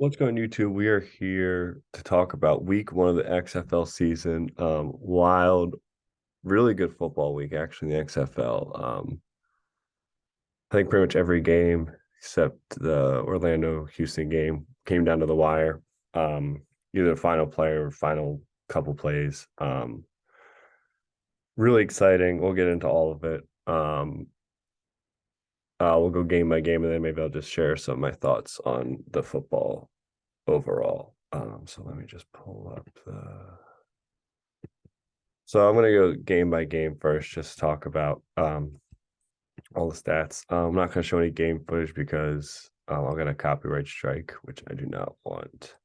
What's going on, YouTube? We are here to talk about week one of the XFL season. Wild, really good football week, actually, in the XFL. I think pretty much every game except the Orlando Houston game came down to the wire. Either final play or final couple plays. Really exciting. We'll get into all of it. We'll go game by game, and then maybe I'll just share some of my thoughts on the football overall. So let me just pull up the. So I'm gonna go game by game first, just talk about all the stats. I'm not gonna show any game footage because I'll get a copyright strike, which I do not want.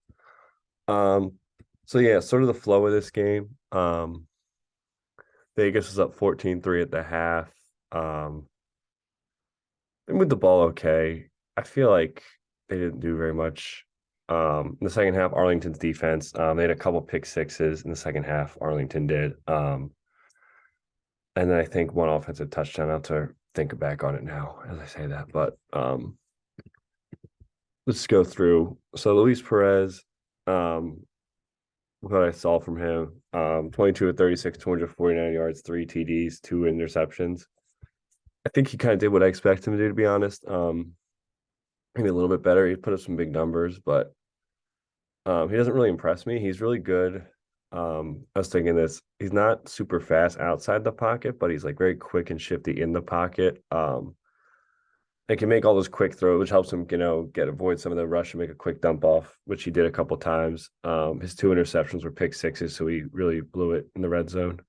Um, so yeah, sort of the flow of this game. Vegas was up 14-3 at the half. They moved the ball okay. I feel like they didn't do very much. In the second half, Arlington's defense, they had a couple pick sixes in the second half. Arlington did. And then I think one offensive touchdown. I have to think back on it now as I say that. But let's go through. So Luis Perez, what I saw from him, 22 of 36, 249 yards, 3 TDs, 2 interceptions. I think he kind of did what I expect him to do, to be honest. Maybe a little bit better. He put up some big numbers, but he doesn't really impress me. He's really good. I was thinking this. He's not super fast outside the pocket, but he's like very quick and shifty in the pocket. He can make all those quick throws, which helps him, avoid some of the rush and make a quick dump off, which he did a couple times. His 2 interceptions were pick sixes, so he really blew it in the red zone.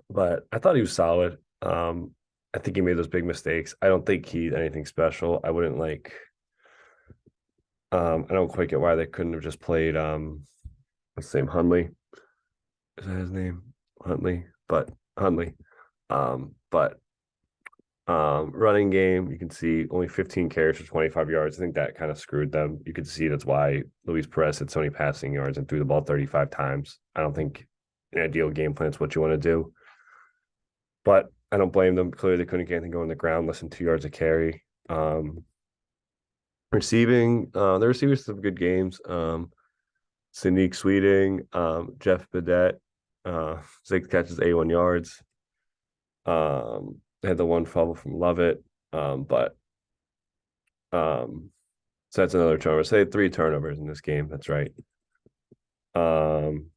But I thought he was solid. I think he made those big mistakes. I don't think he's anything special. I wouldn't like. I don't quite get why they couldn't have just played what's his name, Huntley. Is that his name? Huntley, but Huntley. But running game, you can see only 15 carries for 25 yards. I think that kind of screwed them. You could see that's why Luis Perez had so many passing yards and threw the ball 35 times. I don't think an ideal game plan is what you want to do. But I don't blame them. Clearly, they couldn't get anything going on the ground, less than 2 yards a carry. Receiving, the receivers have good games. Sadiq Sweeting, Jeff Badet, 6 catches, 81 yards. They had the one fumble from Lovett, but so that's another turnover. So they had 3 turnovers in this game. That's right. One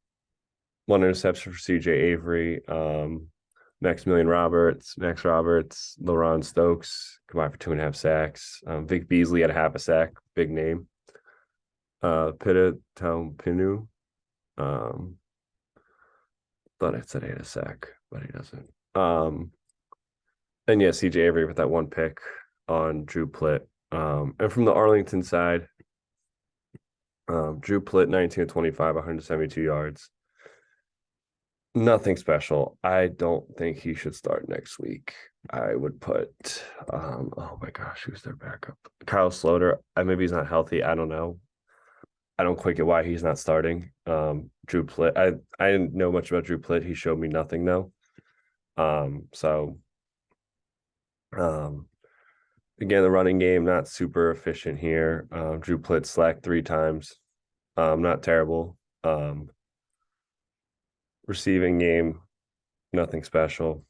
interception for CJ Avery. Maximilian Roberts, Max Roberts, LaRon Stokes combined for 2.5 sacks. Vic Beasley had a half a sack, big name. Pita Pinu. Thought I said he had a sack, but he doesn't. And yeah, CJ Avery with that one pick on Drew Plitt. And from the Arlington side, Drew Plitt, 19 of 25, 172 yards. Nothing special. I don't think he should start next week. I would put, oh my gosh, who's their backup? Kyle Sloter. Maybe he's not healthy. I don't know. I don't quite get why he's not starting. Drew Plitt. I didn't know much about Drew Plitt. He showed me nothing though. So again, the running game not super efficient here. Drew Plitt slacked 3 times. Not terrible. Receiving game, nothing special.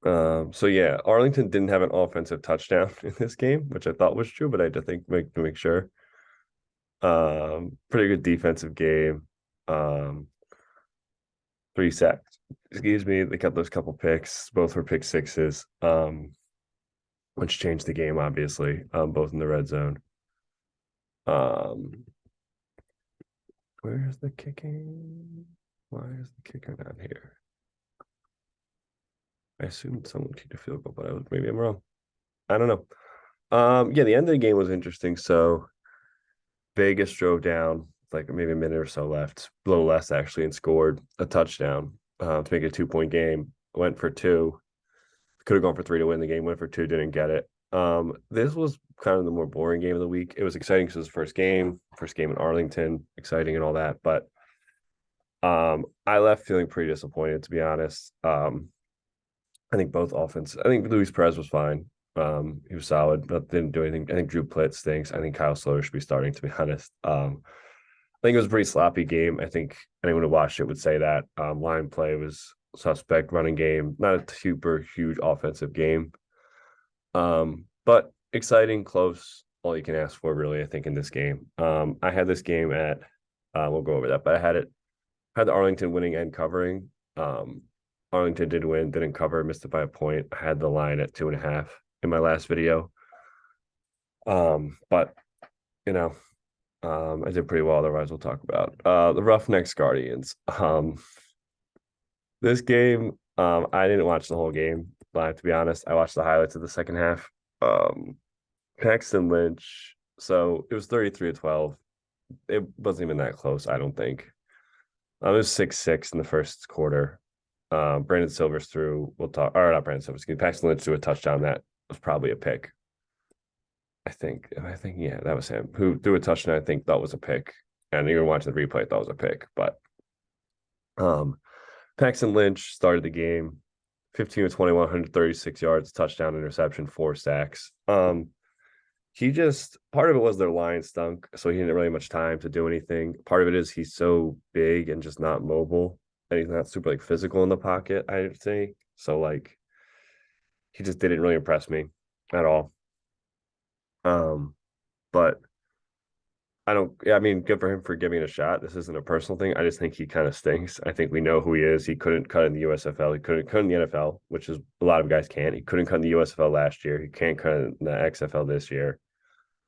So yeah, Arlington didn't have an offensive touchdown in this game, which I thought was true, but I had to make sure. Pretty good defensive game. 3 sacks. Excuse me. They got those couple picks. Both were pick sixes. Which changed the game, obviously. Both in the red zone. Where's the kicking? Why is the kicker not here? I assumed someone kicked a field goal, but maybe I'm wrong. I don't know. Yeah, the end of the game was interesting. So Vegas drove down like maybe a minute or so left, a little less actually, and scored a touchdown to make it a 2-point game. Went for 2. Could have gone for 3 to win the game. Went for 2, didn't get it. This was kind of the more boring game of the week. It was exciting because it was the first game in Arlington, exciting and all that. But I left feeling pretty disappointed, to be honest. I think both offense. I think Luis Perez was fine. He was solid, but didn't do anything. I think Drew Plitt stinks. I think Kyle Sloter should be starting, to be honest. I think it was a pretty sloppy game. I think anyone who watched it would say that. Line play was suspect, running game, not a super huge offensive game. But exciting, close, all you can ask for, really, I think, in this game. I had this game at we'll go over that, but I had the Arlington winning and covering. Arlington did win, didn't cover, missed it by a point. I had the line at 2.5 in my last video. But you know, I did pretty well. Otherwise, we'll talk about the Roughnecks Guardians. This game, I didn't watch the whole game, but I have to be honest, I watched the highlights of the second half. Paxton Lynch, so it was 33-12. It wasn't even that close, I don't think. It was 6-6 in the first quarter. Brandon Silvers threw, we'll talk, or not Brandon Silvers, Paxton Lynch threw a touchdown that was probably a pick. I think, yeah, that was him who threw a touchdown. I think that was a pick, and even watching the replay, that was a pick. But Paxton Lynch started the game, 15 of 21, 136 yards, touchdown, interception, 4 sacks. He just, part of it was their line stunk, so he didn't really have much time to do anything. Part of it is he's so big and just not mobile, and he's not super like physical in the pocket, I'd say. So like, he just didn't really impress me at all. But I mean, good for him for giving it a shot. This isn't a personal thing. I just think he kind of stinks. I think we know who he is. He couldn't cut in the USFL. He couldn't cut in the NFL, which is a lot of guys can't. He couldn't cut in the USFL last year. He can't cut in the XFL this year.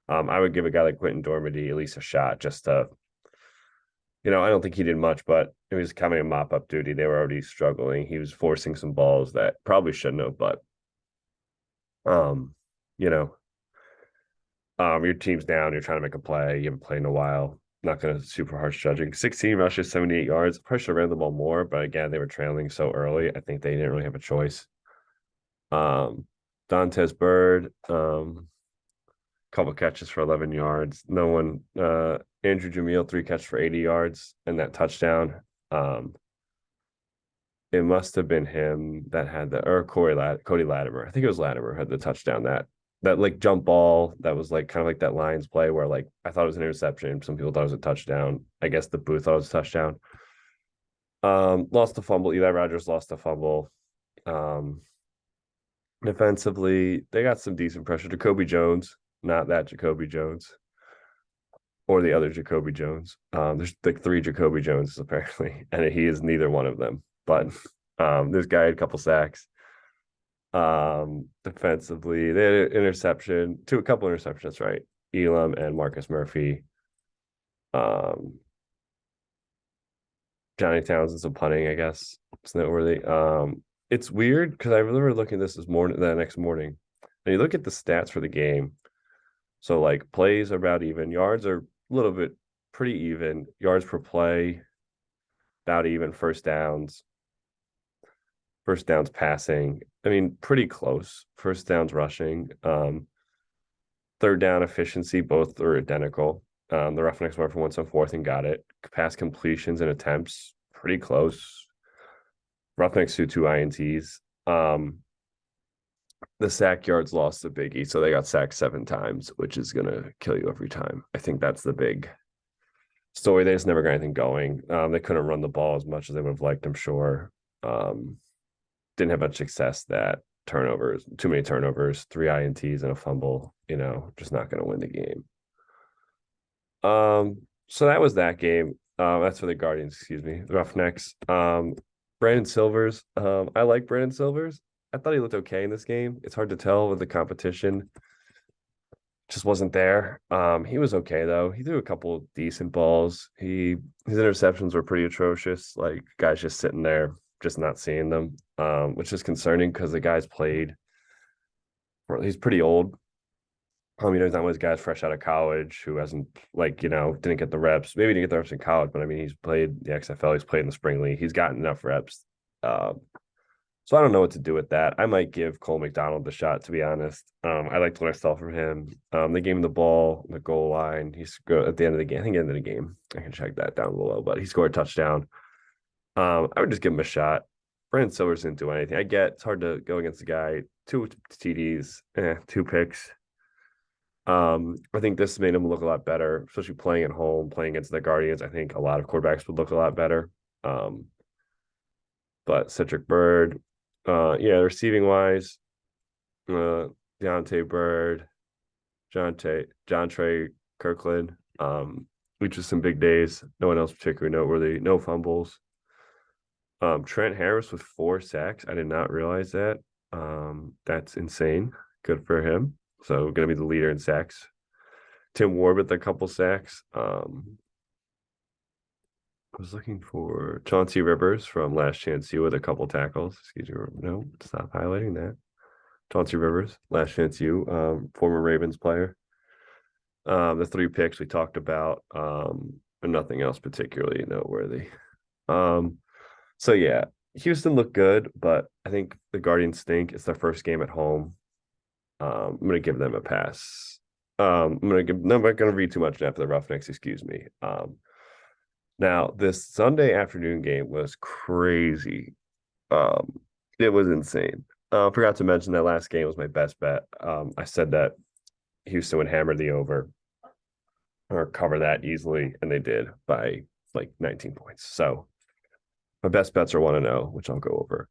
I would give a guy like Quentin Dormady at least a shot just to, I don't think he did much, but it was kind of a mop-up duty. They were already struggling. He was forcing some balls that probably shouldn't have, but, you know, your team's down, you're trying to make a play, you haven't played in a while. Not going to super harsh judging. 16 rushes, 78 yards. Probably should have ran the ball more, but again, they were trailing so early. I think they didn't really have a choice. Dantes Bird, couple catches for 11 yards. No one, Andrew Jamil, 3 catches for 80 yards and that touchdown. It must have been him that had Cody Latimer. I think it was Latimer had the touchdown that like jump ball that was like kind of like that Lions play where like I thought it was an interception. Some people thought it was a touchdown. I guess the booth thought it was a touchdown. Lost the fumble. Eli Rogers lost the fumble. Defensively, they got some decent pressure. Jacoby Jones, not that Jacoby Jones, or the other Jacoby Jones. There's like 3 Jacoby Joneses apparently, and he is neither one of them. But this guy had a couple sacks. Defensively, they had an interception, a couple interceptions, right? Elam and Marcus Murphy. Johnny Townsend's some punting, I guess. It's noteworthy. It's weird because I remember looking at this the next morning, and you look at the stats for the game. So like plays are about even, yards are a little bit pretty even, yards per play about even, first downs passing, I mean, pretty close. First downs rushing, third down efficiency, both are identical. The Roughnecks went for once on fourth and got it. Pass completions and attempts, pretty close. Roughnecks threw 2 INTs. The sack yards lost a biggie, so they got sacked 7 times, which is gonna kill you every time. I think that's the big story. They just never got anything going. They couldn't run the ball as much as they would have liked, I'm sure. Didn't have much success. That turnovers, too many turnovers, 3 INTs and a fumble, just not going to win the game. So that was that game. That's for the Guardians, excuse me, the Roughnecks. Brandon Silvers, I like Brandon Silvers. I thought he looked okay in this game. It's hard to tell with the competition. Just wasn't there. He was okay though. He threw a couple decent balls. His interceptions were pretty atrocious. Like guys just sitting there, just not seeing them, which is concerning because the guy's played. He's pretty old. He's not one of those guys fresh out of college who hasn't didn't get the reps. Maybe he didn't get the reps in college, but I mean he's played the XFL. He's played in the spring league. He's gotten enough reps. So I don't know what to do with that. I might give Cole McDonald the shot, to be honest. I liked what I saw from him. They gave him the ball, the goal line. He's at the end of the game. I think end of the game. I can check that down below, but he scored a touchdown. I would just give him a shot. Brandon Silvers didn't do anything. I get it's hard to go against the guy. 2 TDs, 2 picks. I think this made him look a lot better, especially playing at home, playing against the Guardians. I think a lot of quarterbacks would look a lot better. But Cedric Bird, yeah, receiving wise, Deontay Bird, John Trey Kirkland, which is some big days. No one else particularly noteworthy. No fumbles. Trent Harris with 4 sacks. I did not realize that. That's insane. Good for him. So going to be the leader in sacks. Tim Ward with a couple sacks. I was looking for Chauncey Rivers from Last Chance U with a couple tackles. Excuse me. No, stop highlighting that. Chauncey Rivers, Last Chance U, former Ravens player. The 3 picks we talked about, and nothing else particularly noteworthy. So yeah, Houston looked good, but I think the Guardians stink. It's their first game at home. I'm gonna give them a pass. I'm not gonna read too much after the Roughnecks, excuse me. Now this Sunday afternoon game was crazy. It was insane. Forgot to mention that last game was my best bet. I said that Houston would hammer the over or cover that easily, and they did by like 19 points. So my best bets are 1-0, which I'll go over.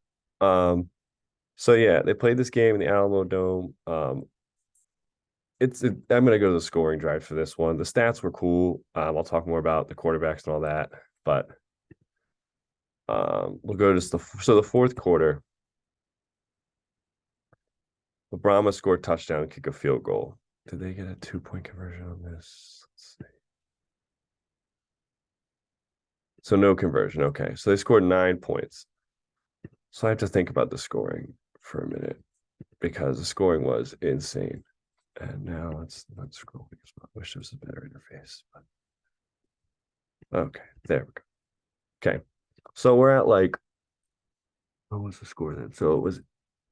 So yeah, they played this game in the Alamo Dome. I'm gonna go to the scoring drive for this one. The stats were cool. I'll talk more about the quarterbacks and all that, but we'll go to the fourth quarter. The Brahma scored touchdown, kick a field goal. Did they get a 2-point conversion on this? Let's see. So no conversion. Okay, so they scored 9 points. So I have to think about the scoring for a minute because the scoring was insane. And now let's scroll because I wish there was a better interface. But... okay, there we go. Okay, so we're at like, what was the score then? So it was,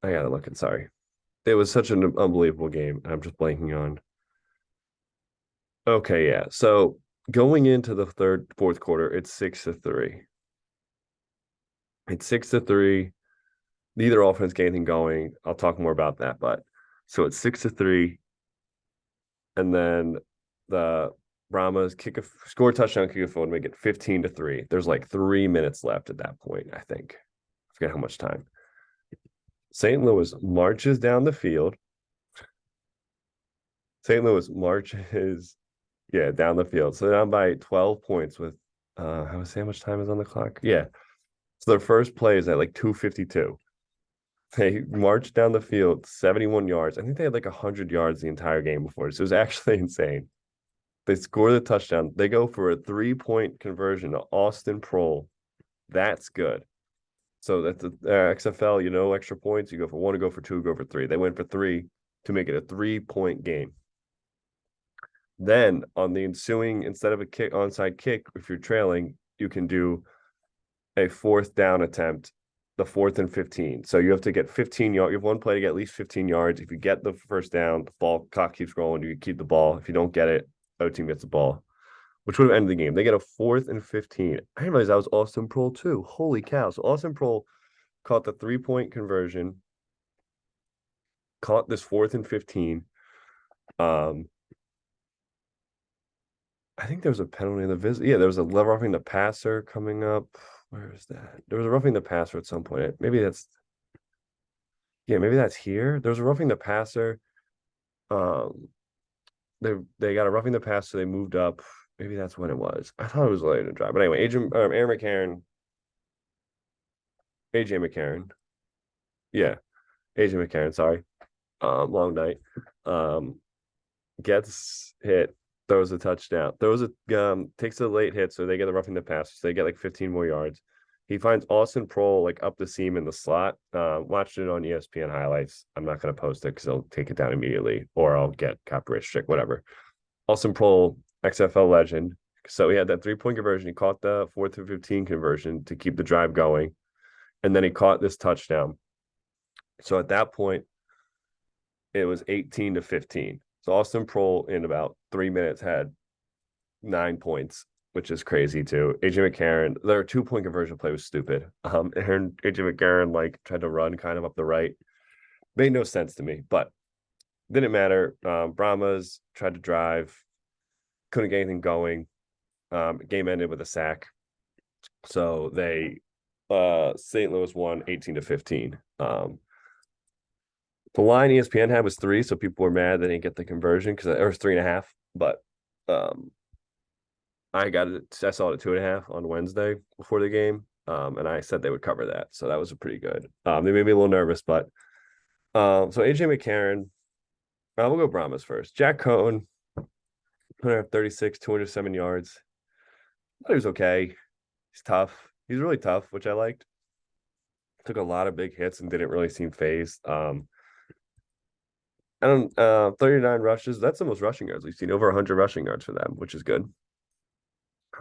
I gotta look at, sorry. It was such an unbelievable game. I'm just blanking on. Okay, yeah. So going into the fourth quarter, it's 6-3. It's 6-3. Neither offense get anything going. I'll talk more about that, but so it's 6-3. And then the Brahmas score a touchdown, kick a field, and make it 15-3. There's like 3 minutes left at that point, I think. I forget how much time. St. Louis marches down the field. St. Louis marches, yeah, down the field. So they're down by 12 points with how much time is on the clock? Yeah. So their first play is at like 2:52. They marched down the field 71 yards. I think they had like 100 yards the entire game before. So it was actually insane. They score the touchdown. They go for a 3-point conversion to Austin Proehl. That's good. So that's the XFL, extra points. You go for 1, you go for 2, you go for 3. They went for 3 to make it a 3-point game. Then on the ensuing, instead of a onside kick, if you're trailing, you can do a 4th down attempt, the 4th and 15. So you have to get 15 yards. You have one play to get at least 15 yards. If you get the first down, the clock keeps rolling. You keep the ball. If you don't get it, other team gets the ball, which would have ended the game. They get a 4th and 15. I didn't realize that was Austin Proehl too. Holy cow. So Austin Proehl caught the 3-point conversion, caught this 4th and 15. I think there was a penalty in the visit. Yeah, there was a roughing the passer coming up. Where is that? There was a roughing the passer at some point. Maybe that's here. There was a roughing the passer. They got a roughing the passer. They moved up. Maybe that's when it was. I thought it was later to drive. But anyway, AJ McCarron. Yeah, AJ McCarron. Sorry, long night. Gets hit. Throws a touchdown. Takes a late hit, so they get the roughing the passer. So they get like 15 more yards. He finds Austin Proehl like up the seam in the slot. Watched it on ESPN highlights. I'm not going to post it because they'll take it down immediately, or I'll get copyright strict, whatever. Austin Proehl, XFL legend. So he had that 3-point conversion. He caught the 4th and 15 conversion to keep the drive going, and then he caught this touchdown. So at that point, it was 18-15. So Austin Proehl in about 3 minutes had 9 points. which is crazy too. AJ McCarron, their 2 point conversion play was stupid. And AJ McCarron like tried to run kind of up the right. Made no sense to me, but didn't matter. Brahmas tried to drive, couldn't get anything going. Game ended with a sack. So they St. Louis won 18-15. The line ESPN had was 3, so people were mad they didn't get the conversion because it was 3.5. But I got it. I saw it at 2.5 on Wednesday before the game, and I said they would cover that, so that was pretty good. They made me a little nervous, but so AJ McCarron, we'll go Brahmas first. Jack Cohn, 136, 207 yards. I thought he was okay. He's tough. He's really tough, which I liked. Took a lot of big hits and didn't really seem phased. I don't 39 rushes. That's the most rushing yards we've seen. Over 100 rushing yards for them, which is good.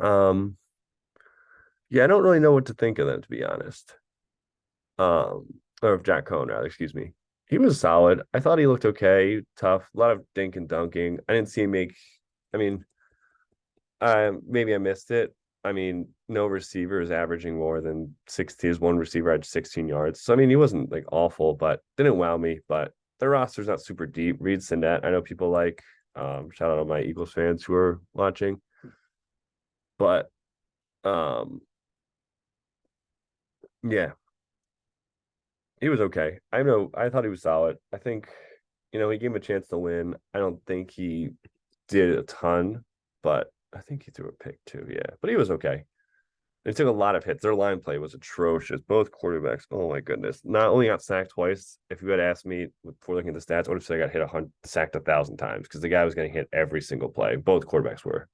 Yeah, I don't really know what to think of them, to be honest. Or of Jack Cohn, rather, excuse me. He was solid. I thought he looked okay, tough, a lot of dink and dunking. I didn't see him make, I mean, maybe I missed it. I mean, no receiver is averaging more than 60. His one receiver had 16 yards. So I mean, he wasn't like awful, but didn't wow me. But their roster's not super deep. Reed Sinnett, I know people like. Shout out to my Eagles fans who are watching. But yeah, he was okay. I know I thought he was solid. I think, he gave him a chance to win. I don't think he did a ton, but I think he threw a pick too. Yeah, but he was okay. They took a lot of hits. Their line play was atrocious. Both quarterbacks. Oh my goodness! Not only got sacked twice. If you had asked me before looking at the stats, I would have said I got sacked 1,000 times because the guy was getting hit every single play. Both quarterbacks were.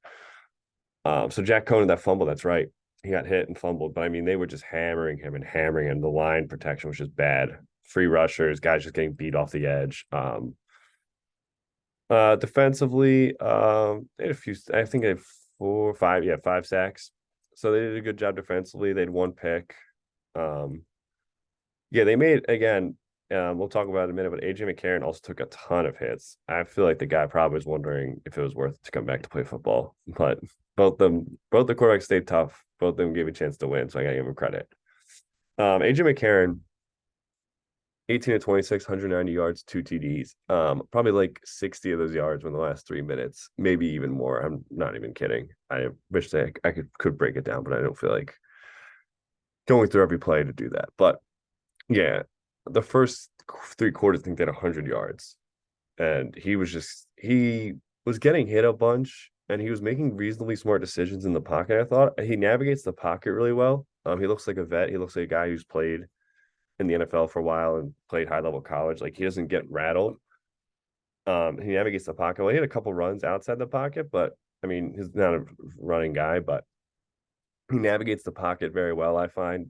So Jack Cohn, that fumble, that's right. He got hit and fumbled, but I mean, they were just hammering him and hammering him. The line protection was just bad. Free rushers, guys just getting beat off the edge. Defensively, they had a few. I think they had 4 or 5. Yeah, 5 sacks. So they did a good job defensively. They had 1 pick. Yeah, they made again. We'll talk about it in a minute, but AJ McCarron also took a ton of hits. I feel like the guy probably was wondering if it was worth to come back to play football. But both the quarterbacks stayed tough. Both of them gave a chance to win, so I gotta give him credit. AJ McCarron, 18 to 26, 190 yards, 2 TDs. Probably like 60 of those yards were in the last 3 minutes, maybe even more. I'm not even kidding. I wish I could break it down, but I don't feel like going through every play to do that. But yeah, the first 3 quarters, I think they had 100 yards, and he was getting hit a bunch, and he was making reasonably smart decisions in the pocket. I thought he navigates the pocket really well. He looks like a vet. He looks like a guy who's played in the NFL for a while and played high level college. Like he doesn't get rattled. He navigates the pocket. Well, he had a couple runs outside the pocket, but I mean, he's not a running guy, but he navigates the pocket very well, I find.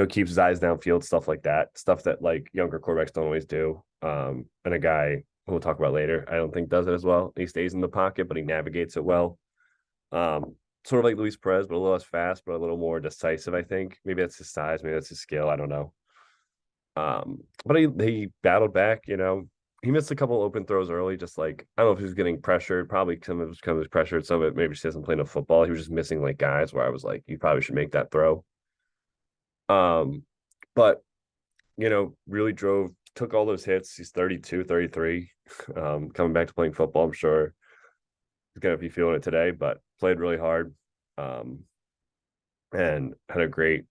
Keeps his eyes downfield, stuff like that, stuff that like younger quarterbacks don't always do. And a guy who we'll talk about later, I don't think does it as well. He stays in the pocket, but he navigates it well. Sort of like Luis Perez, but a little less fast, but a little more decisive, I think. Maybe that's his size, maybe that's his skill. I don't know. But he battled back, He missed a couple open throws early, just like I don't know if he was getting pressured. Probably some of it was kind of pressured, some of it maybe just hasn't played enough football. He was just missing like guys where I was like, you probably should make that throw. But really took all those hits. He's 32, 33. Coming back to playing football, I'm sure he's gonna be feeling it today, but played really hard. And had a great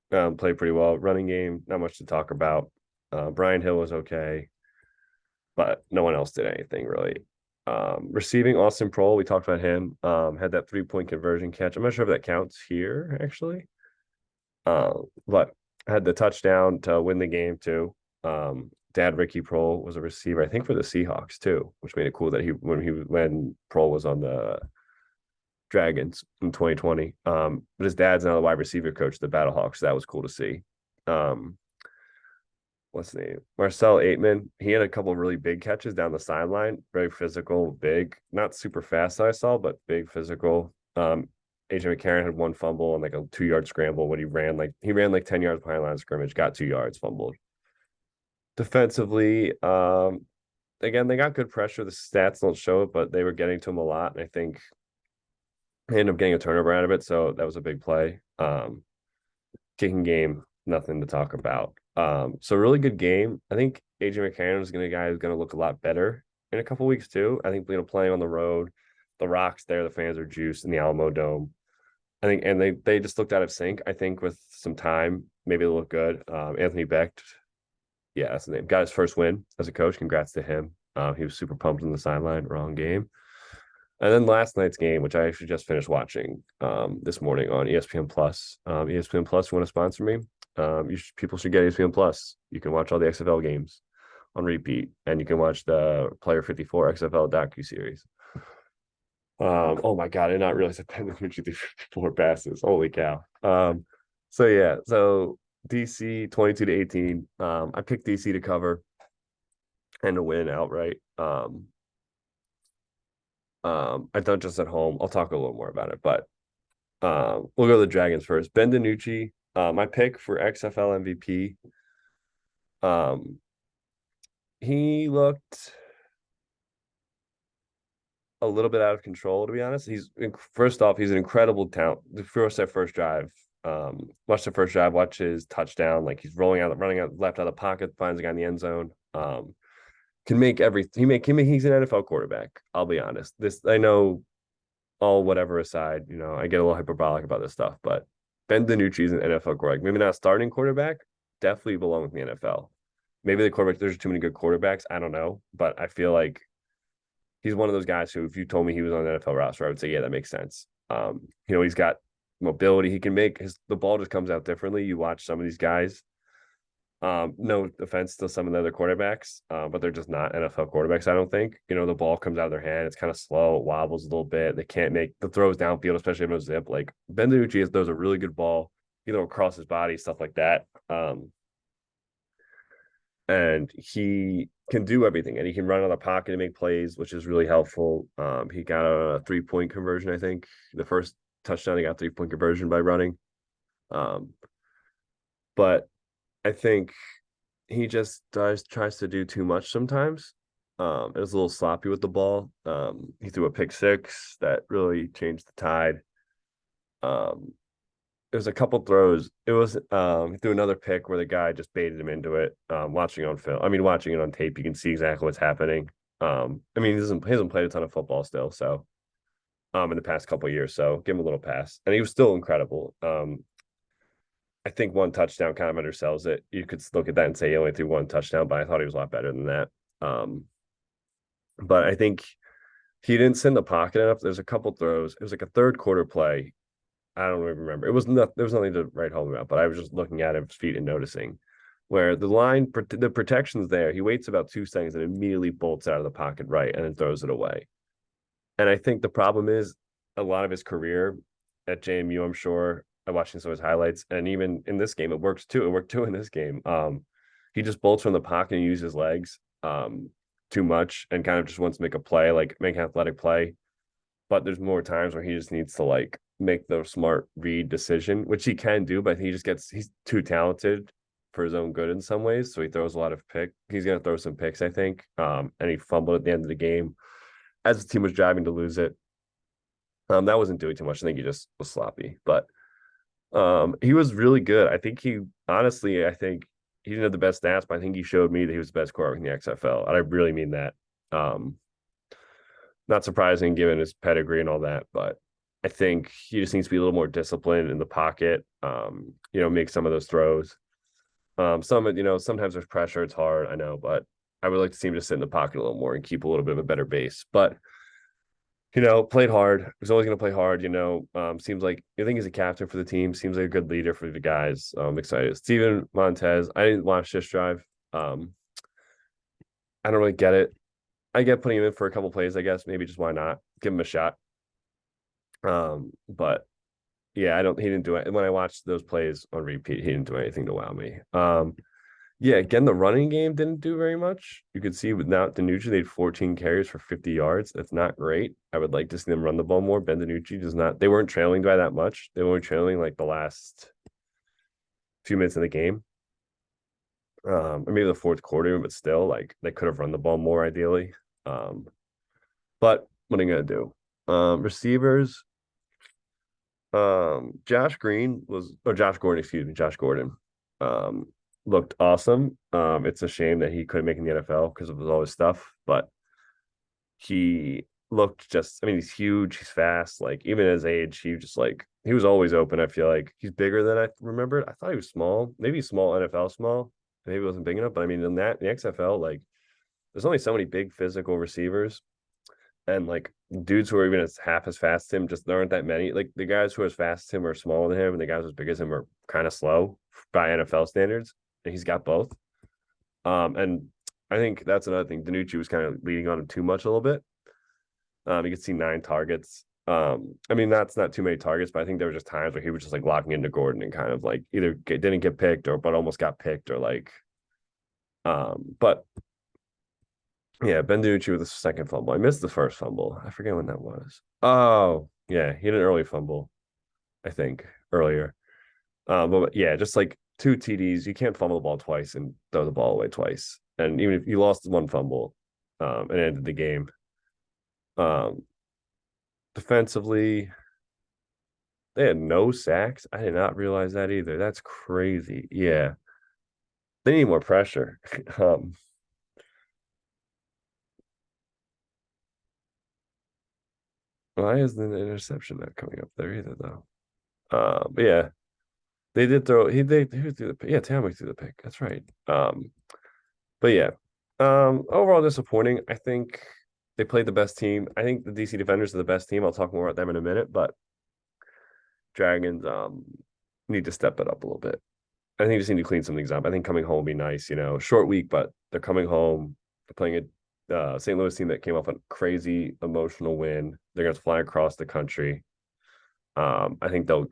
played pretty well. Running game, not much to talk about. Brian Hill was okay, but no one else did anything really. Receiving Austin Prohl, we talked about him. Had that 3-point conversion catch. I'm not sure if that counts here actually. But had the touchdown to win the game too. Dad Ricky Prohl was a receiver, I think, for the Seahawks too, which made it cool that when Prohl was on the Dragons in 2020. But his dad's now the wide receiver coach, the Battlehawks. So that was cool to see. What's the name? Marcel Aitman. He had a couple of really big catches down the sideline. Very physical, big, not super fast. I saw, but big, physical. AJ McCarron had 1 fumble on like a 2-yard scramble when he ran like 10 yards behind line of scrimmage, got 2 yards, fumbled. Defensively, again, they got good pressure. The stats don't show it, but they were getting to him a lot. And I think They ended up getting a turnover out of it, so that was a big play. Kicking game, nothing to talk about. So really good game. I think AJ McCarron is gonna guy who's gonna look a lot better in a couple weeks too. I think playing on the road, the rocks there, the fans are juiced in the Alamo Dome. I think, and they just looked out of sync. I think with some time, maybe it'll look good. Anthony Becht, yeah, that's the name. Got his first win as a coach. Congrats to him. He was super pumped on the sideline. Wrong game. And then last night's game, which I actually just finished watching this morning on ESPN Plus. ESPN Plus, you want to sponsor me? People should get ESPN Plus. You can watch all the XFL games on repeat, and you can watch the Player 54 XFL docu series. Oh my god, I did not realize that Ben DiNucci threw 54 passes. Holy cow. So yeah, so DC 22-18. I picked DC to cover and to win outright. I don't just at home. I'll talk a little more about it, but we'll go to the Dragons first. Ben DiNucci, my pick for XFL MVP. He looked a little bit out of control, to be honest. He's first off, he's an incredible talent. The first drive, watch the first drive, watch his touchdown. Like he's running out left out of the pocket, finds a guy in the end zone. Can make he's an NFL quarterback. I'll be honest. This I know all whatever aside, I get a little hyperbolic about this stuff, but Ben DiNucci is an NFL quarterback. Maybe not starting quarterback, definitely belong with the NFL. Maybe the quarterback, there's too many good quarterbacks. I don't know, but I feel like he's one of those guys who, if you told me he was on the NFL roster, I would say, yeah, that makes sense. He's got mobility. He can make the ball just comes out differently. You watch some of these guys. No offense to some of the other quarterbacks, but they're just not NFL quarterbacks, I don't think. The ball comes out of their hand. It's kind of slow. It wobbles a little bit. They can't make the throws downfield, especially if it's zip. Like Ben DiNucci throws a really good ball, across his body, stuff like that. And he can do everything, and he can run out of the pocket and make plays, which is really helpful. He got a 3-point conversion, I think. The first touchdown, he got 3-point conversion by running. But I think he just tries to do too much sometimes. It was a little sloppy with the ball. He threw a pick six that really changed the tide. It was a couple throws. It was he threw another pick where the guy just baited him into it. Watching it on tape, you can see exactly what's happening. He hasn't played a ton of football still, so in the past couple of years, so give him a little pass. And he was still incredible. I think one touchdown kind of undersells it. You could look at that and say he only threw one touchdown, but I thought he was a lot better than that. But I think he didn't sit in the pocket enough. There's a couple throws. It was like a third quarter play. I don't even remember. There was nothing to write home about, but I was just looking at his feet and noticing where the protection's there. He waits about 2 seconds and immediately bolts out of the pocket right and then throws it away. And I think the problem is a lot of his career at JMU, I'm sure, I'm watching some of his highlights, and even in this game, it works too. It worked too in this game. He just bolts from the pocket and uses his legs too much and kind of just wants to make a play, like make an athletic play. But there's more times where he just needs to make the smart read decision, which he can do, but he's too talented for his own good in some ways. So he throws a lot of picks. He's going to throw some picks, I think. And he fumbled at the end of the game as the team was driving to lose it. That wasn't doing too much. I think he just was sloppy, but he was really good. I think he didn't have the best stats, but I think he showed me that he was the best quarterback in the XFL. And I really mean that. Not surprising given his pedigree and all that, but I think he just needs to be a little more disciplined in the pocket, make some of those throws. Sometimes there's pressure, it's hard, I know, but I would like to see him just sit in the pocket a little more and keep a little bit of a better base. But played hard. He's always going to play hard. Seems like I think he's a captain for the team. Seems like a good leader for the guys. I'm excited. Steven Montez. I didn't watch this drive. I don't really get it. I get putting him in for a couple plays, I guess. Maybe just why not give him a shot. But yeah, he didn't do it. And when I watched those plays on repeat, he didn't do anything to wow me. Yeah, again, the running game didn't do very much. You could see without DiNucci, they had 14 carries for 50 yards. That's not great. I would like to see them run the ball more. Ben DiNucci does not. They weren't trailing by that much. They were trailing like the last few minutes of the game. Or maybe the fourth quarter, but still, they could have run the ball more ideally. But what are you gonna do? Receivers. Josh Green was, or Josh Gordon, excuse me, Josh Gordon, um, looked awesome. It's a shame that he couldn't make in the NFL because of all his stuff, but he looked just, I mean, he's huge, he's fast. Like, even at his age, he just like, he was always open. I feel like he's bigger than I remembered. I thought he was small, maybe small NFL small, maybe he wasn't big enough, but I mean, in that, the XFL, like, there's only so many big physical receivers. And like dudes who are even as half as fast as him, just there aren't that many. Like the guys who are as fast as him are smaller than him, and the guys as big as him are kind of slow by NFL standards. And he's got both. And I think that's another thing. DiNucci was kind of leading on him too much a little bit. You could see 9 targets. I mean, that's not too many targets, but I think there were just times where he was just like locking into Gordon and kind of like either didn't get picked or but almost got picked or like but yeah, Ben DiNucci with the second fumble. I missed the first fumble. I forget when that was. Oh, yeah, he had an early fumble, I think, earlier. But yeah, just like 2 TDs, you can't fumble the ball twice and throw the ball away twice. And even if you lost one fumble, it ended the game. Um, defensively, they had no sacks. I did not realize that either. That's crazy. Yeah, they need more pressure. um, why isn't the interception not coming up there either though? But yeah, they did throw they who threw the pick? Yeah, Tammy threw the pick. That's right. But yeah. Overall disappointing. I think they played the best team. I think the DC Defenders are the best team. I'll talk more about them in a minute, but Dragons need to step it up a little bit. I think they just need to clean some things up. I think coming home will be nice, short week, but they're coming home. They're playing a St. Louis team that came off a crazy emotional win. They're gonna fly across the country. I think they'll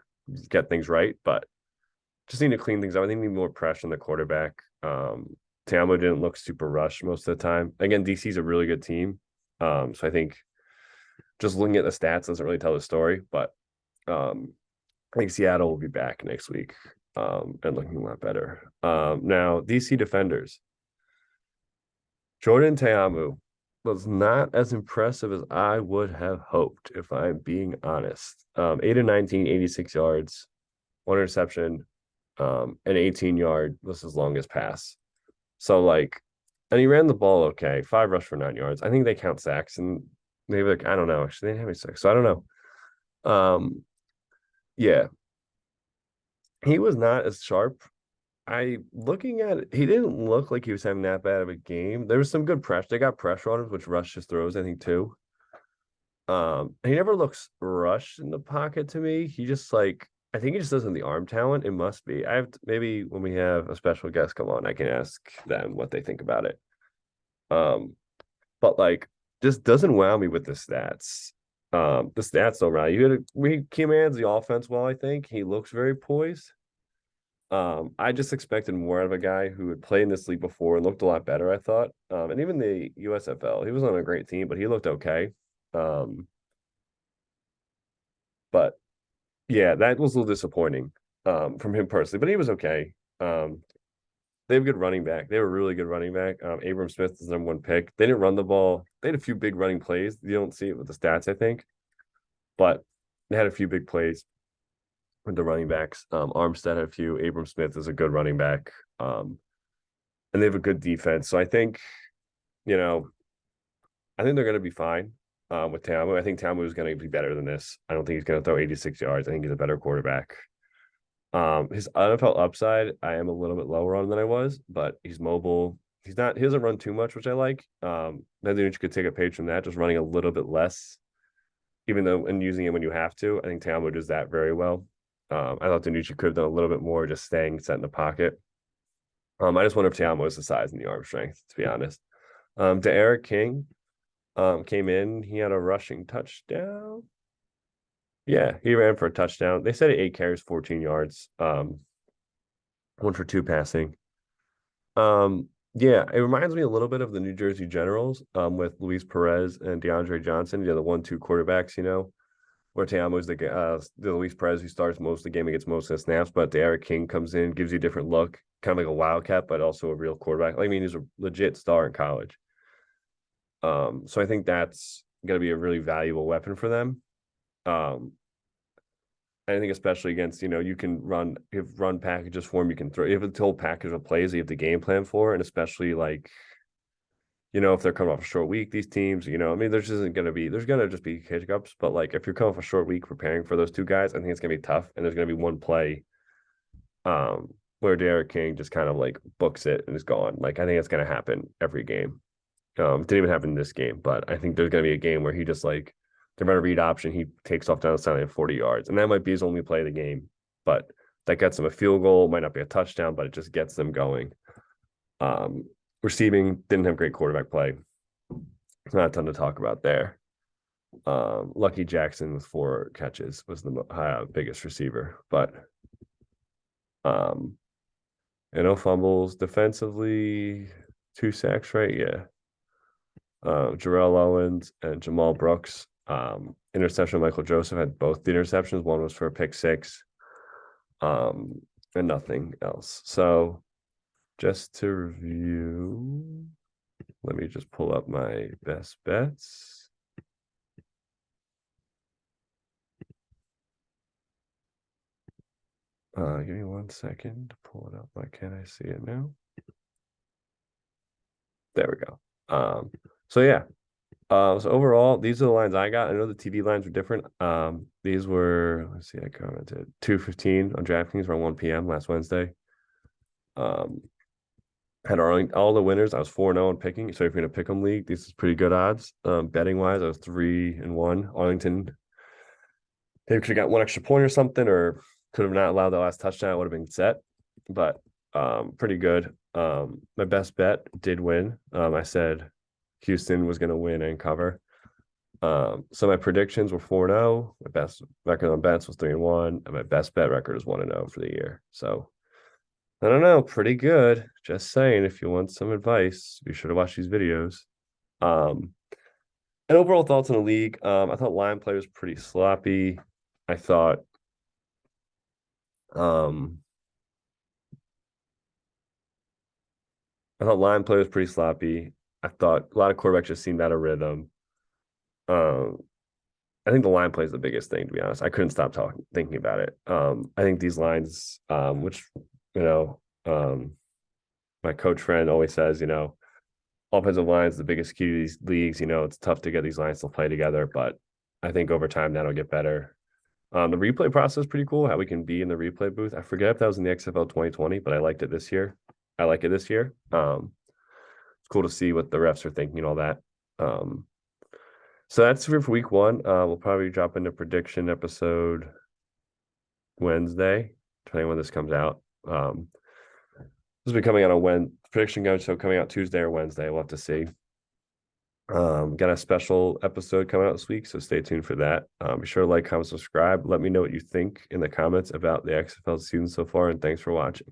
get things right, but just need to clean things up. I think we need more pressure on the quarterback. Tamo didn't look super rushed most of the time. Again, DC's a really good team. So I think just looking at the stats doesn't really tell the story, but I think Seattle will be back next week and looking a lot better. Now, DC defenders. Jordan Teamu was not as impressive as I would have hoped, if I'm being honest. 8 and 19, 86 yards, one interception, an 18-yard was his longest pass. So like, and he ran the ball okay, 5 rush for 9 yards. I think they count sacks and maybe like I don't know. Actually, they didn't have any sacks, so I don't know. Yeah, he was not as sharp. I looking at it, he didn't look like he was having that bad of a game. There was some good pressure. They got pressure on him, which rushed his throws, I think, too. He never looks rushed in the pocket to me. He just like I think he just doesn't have the arm talent. It must be. I have to, maybe when we have a special guest come on, I can ask them what they think about it. Um, but like just doesn't wow me with the stats. The stats don't wow. You had he commands the offense well, I think. He looks very poised. I just expected more out of a guy who had played in this league before and looked a lot better, I thought. And even the USFL, he was on a great team, but he looked okay. Um, but yeah, that was a little disappointing from him personally, but he was okay. They have a good running back. They have a really good running back. Abram Smith is the #1 pick. They didn't run the ball. They had a few big running plays. You don't see it with the stats, I think, but they had a few big plays with the running backs. Armstead had a few. Abram Smith is a good running back. And they have a good defense. So I think, you know, I think they're going to be fine with Tamu. I think Tamu is going to be better than this. I don't think he's going to throw 86 yards. I think he's a better quarterback. His NFL upside, I am a little bit lower on than I was, but he's mobile. He doesn't run too much, which I like. Then you could take a page from that, just running a little bit less, even though and using it when you have to. I think Tamu does that very well. I thought DiNucci could have done a little bit more, just staying set in the pocket. I just wonder if Tiamo is the size and the arm strength, to be honest. D'Eriq King came in. He had a rushing touchdown. Yeah, he ran for a touchdown. They said 8 carries, 14 yards. 1 for 2 passing. Yeah, it reminds me a little bit of the New Jersey Generals with Luis Perez and DeAndre Johnson. The 1-2 quarterbacks, where Teamo is the Luis Perez who starts most of the game and gets most of the snaps, but D'Eriq King comes in, gives you a different look, kind of like a wildcat, but also a real quarterback. I mean, he's a legit star in college. So I think that's going to be a really valuable weapon for them. I think especially against, you can run packages for him, you can throw, you have a whole package of plays you have the game plan for, and especially like, if they're coming off a short week, these teams, I mean, there's going to just be hiccups, but like if you're coming off a short week preparing for those two guys, I think it's going to be tough. And there's going to be one play where Derek King just kind of like books it and is gone. Like I think it's going to happen every game. It didn't even happen in this game, but I think there's going to be a game where he just like, they're going to read option, he takes off down the sideline 40 yards. And that might be his only play of the game, but that gets them a field goal, might not be a touchdown, but it just gets them going. Receiving, didn't have great quarterback play. Not a ton to talk about there. Lucky Jackson with 4 catches was the biggest receiver, but and no fumbles. Defensively, 2 sacks, right? Yeah. Jarrell Owens and Jamal Brooks. Interception, Michael Joseph had both the interceptions. One was for a pick 6, and nothing else. So just to review, let me just pull up my best bets. Give me 1 second to pull it up. Why can't I see it now? There we go. So yeah. So overall, these are the lines I got. I know the TV lines were different. These were, let's see, I commented 2:15 on DraftKings around 1 p.m. last Wednesday. Had all the winners. I was 4-0 in picking. So if you're in a pick 'em league, this is pretty good odds. Betting wise, I was 3-1. Arlington, they could have got 1 extra point or something, or could have not allowed the last touchdown. It would have been set, but pretty good. My best bet did win. I said Houston was going to win and cover. So my predictions were 4-0. My best record on bets was 3-1, and my best bet record is 1-0 for the year. So I don't know, pretty good. Just saying, if you want some advice, be sure to watch these videos. And overall thoughts on the league. I thought line play was pretty sloppy. I thought line play was pretty sloppy. I thought a lot of quarterbacks just seemed out of rhythm. I think the line play is the biggest thing, to be honest. I couldn't stop thinking about it. I think these lines, which my coach friend always says, offensive line is the biggest key to these leagues. It's tough to get these lines to play together, but I think over time that'll get better. The replay process is pretty cool, how we can be in the replay booth. I forget if that was in the XFL 2020, but I liked it this year. I like it this year. It's cool to see what the refs are thinking and all that. So that's for week 1. We'll probably drop into prediction episode Wednesday, depending on when this comes out. This will be coming out on prediction guide, so coming out Tuesday or Wednesday. We'll have to see. Got a special episode coming out this week, so stay tuned for that. Be sure to like, comment, subscribe. Let me know what you think in the comments about the XFL season so far, and thanks for watching.